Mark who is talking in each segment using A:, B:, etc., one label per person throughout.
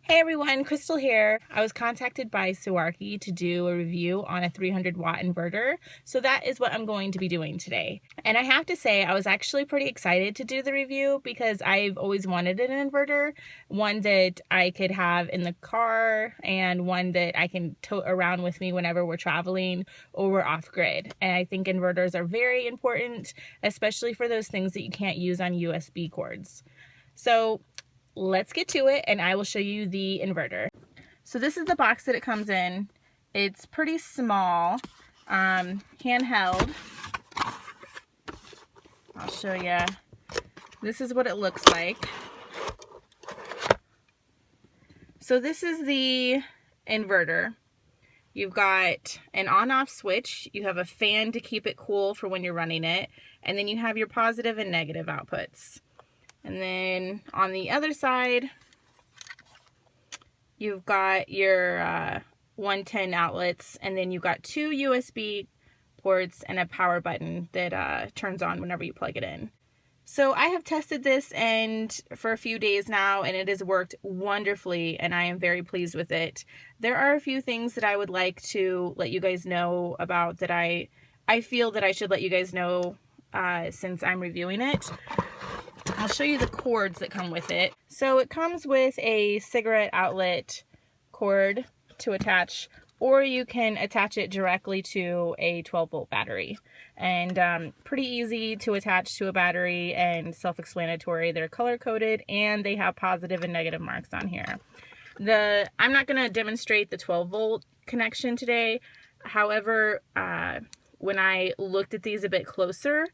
A: Hey everyone, Crystal here. I was contacted by Suaoki to do a review on a 300 watt inverter, so that is what I'm going to be doing today. And I have to say, I was actually pretty excited to do the review because I've always wanted an inverter, one that I could have in the car and one that I can tote around with me whenever we're traveling or we're off grid. And I think inverters are very important, especially for those things that you can't use on USB cords. So let's get to it and I will show you the inverter. So this is the box that it comes in. It's pretty small, handheld. I'll show you. This is what it looks like. So this is the inverter. You've got an on-off switch, you have a fan to keep it cool for when you're running it, and then you have your positive and negative outputs. And then on the other side, you've got your 110 outlets, and then you've got two USB ports and a power button that turns on whenever you plug it in. So I have tested this for a few days now, and it has worked wonderfully, and I am very pleased with it. There are a few things that I would like to let you guys know about that I feel that I should let you guys know since I'm reviewing it. I'll show you the cords that come with it. So it comes with a cigarette outlet cord to attach, or you can attach it directly to a 12-volt battery. And pretty easy to attach to a battery and self-explanatory. They're color-coded and they have positive and negative marks on here. I'm not going to demonstrate the 12-volt connection today. However, when I looked at these a bit closer,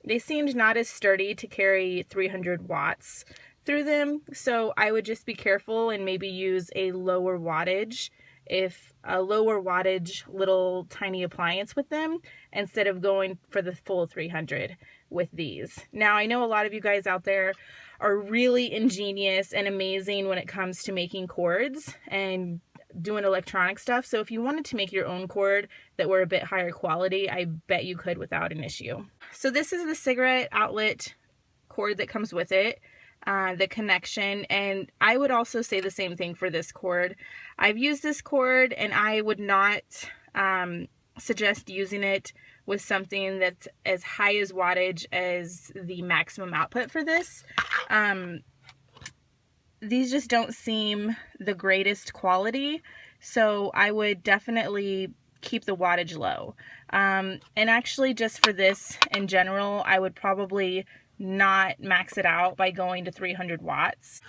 A: they seemed not as sturdy to carry 300 watts through them, so I would just be careful and maybe use a lower wattage, little tiny appliance with them, instead of going for the full 300 with these. Now, I know a lot of you guys out there are really ingenious and amazing when it comes to making cords and doing electronic stuff, so if you wanted to make your own cord that were a bit higher quality, I bet you could without an issue. So this is the cigarette outlet cord that comes with it, the connection, and I would also say the same thing for this cord. I've used this cord and I would not suggest using it with something that's as high as wattage as the maximum output for this. These just don't seem the greatest quality, so I would definitely keep the wattage low. And actually, just for this in general, I would probably not max it out by going to 300 watts.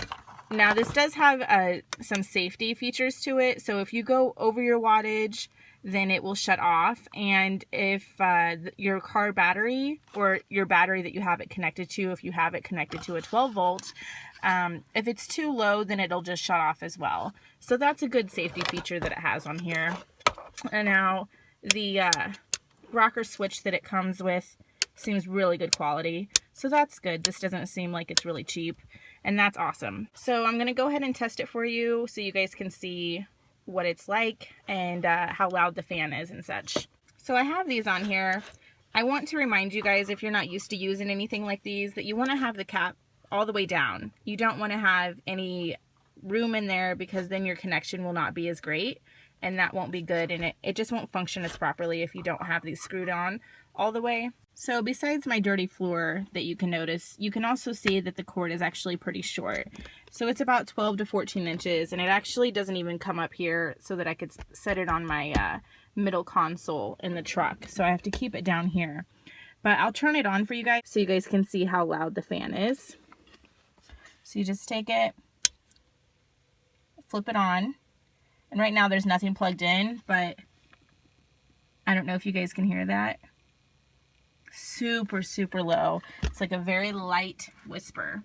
A: Now, this does have some safety features to it, so if you go over your wattage, then it will shut off. And if your car battery or your battery that you have it connected to, if you have it connected to a 12 volt, if it's too low, then it'll just shut off as well. So that's a good safety feature that it has on here. And now the rocker switch that it comes with seems really good quality. So that's good. This doesn't seem like it's really cheap, and that's awesome. So I'm going to go ahead and test it for you so you guys can see what it's like and how loud the fan is and such. So I have these on here. I want to remind you guys, if you're not used to using anything like these, that you want to have the cap all the way down. You don't want to have any room in there because then your connection will not be as great, and that won't be good, and it just won't function as properly if you don't have these screwed on all the way. So besides my dirty floor that you can notice, you can also see that the cord is actually pretty short. So it's about 12 to 14 inches, and it actually doesn't even come up here so that I could set it on my middle console in the truck. So I have to keep it down here. But I'll turn it on for you guys so you guys can see how loud the fan is. So you just take it, flip it on, and right now there's nothing plugged in, but I don't know if you guys can hear that. Super, super low. It's like a very light whisper.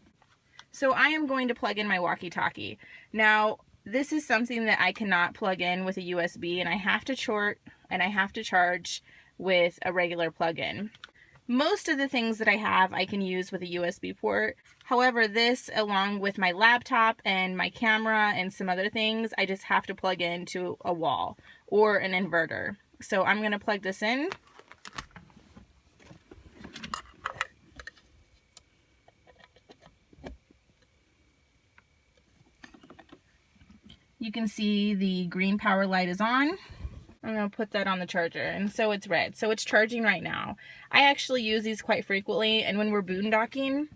A: So I am going to plug in my walkie-talkie. Now, this is something that I cannot plug in with a USB, and I have to charge with a regular plug-in. Most of the things that I have, I can use with a USB port. However, this, along with my laptop and my camera and some other things, I just have to plug into a wall or an inverter. So I'm going to plug this in. you can see the green power light is on. I'm going to put that on the charger, and so it's red. So it's charging right now. I actually use these quite frequently, and when we're boondocking,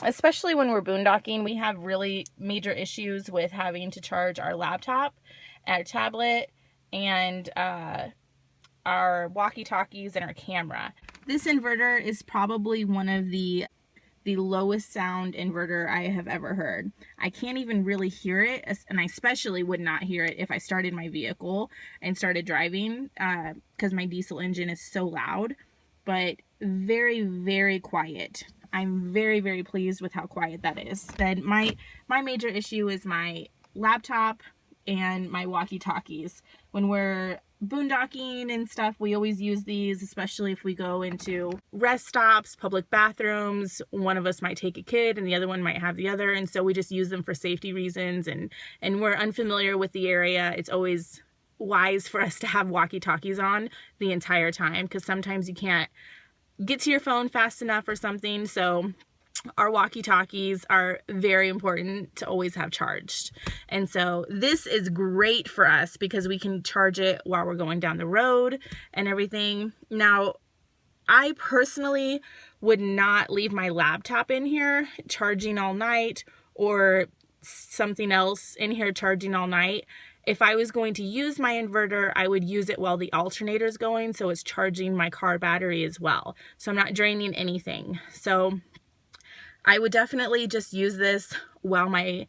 A: especially when we're boondocking, we have really major issues with having to charge our laptop, our tablet, and our walkie-talkies and our camera. This inverter is probably one of the lowest sound inverter I have ever heard. I can't even really hear it, and I especially would not hear it if I started my vehicle and started driving, because my diesel engine is so loud, but very, very quiet. I'm very, very pleased with how quiet that is. Then my major issue is my laptop and my walkie-talkies. When we're boondocking and stuff, we always use these, especially if we go into rest stops, public bathrooms. One of us might take a kid and the other one might have the other, and so we just use them for safety reasons, and we're unfamiliar with the area. It's always wise for us to have walkie-talkies on the entire time, because sometimes you can't get to your phone fast enough or something. So our walkie-talkies are very important to always have charged. And so this is great for us because we can charge it while we're going down the road and everything. Now, I personally would not leave my laptop in here charging all night, or something else in here charging all night. If I was going to use my inverter, I would use it while the alternator is going, so it's charging my car battery as well. So I'm not draining anything. So I would definitely just use this while my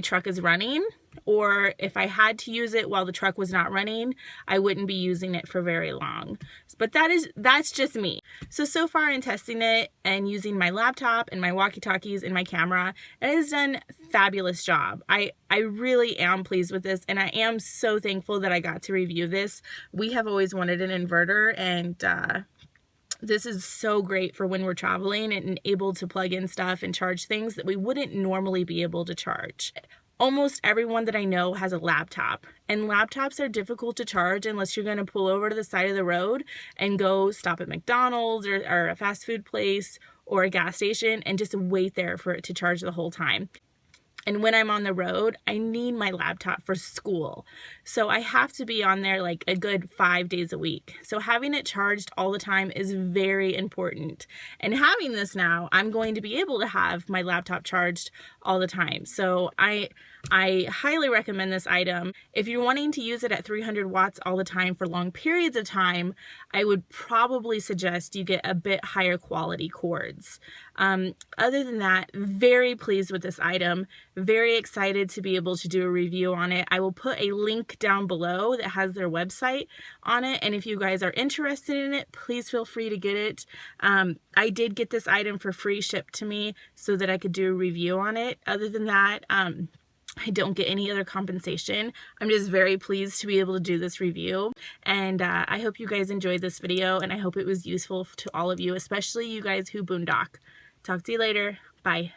A: truck is running, or if I had to use it while the truck was not running, I wouldn't be using it for very long. But that's just me. So far in testing it and using my laptop and my walkie-talkies and my camera, it has done a fabulous job. I really am pleased with this, and I am so thankful that I got to review this. We have always wanted an inverter, and this is so great for when we're traveling and able to plug in stuff and charge things that we wouldn't normally be able to charge. Almost everyone that I know has a laptop, and laptops are difficult to charge unless you're going to pull over to the side of the road and go stop at McDonald's or a fast food place or a gas station and just wait there for it to charge the whole time. And when I'm on the road, I need my laptop for school. So I have to be on there like a good 5 days a week. So having it charged all the time is very important. And having this now, I'm going to be able to have my laptop charged all the time. So I highly recommend this item. If you're wanting to use it at 300 watts all the time for long periods of time, I would probably suggest you get a bit higher quality cords. Other than that, very pleased with this item. Very excited to be able to do a review on it. I will put a link down below that has their website on it, and if you guys are interested in it, please feel free to get it. I did get this item for free shipped to me so that I could do a review on it. Other than that, I don't get any other compensation. I'm just very pleased to be able to do this review, and I hope you guys enjoyed this video, and I hope it was useful to all of you, especially you guys who boondock. Talk to you later. Bye.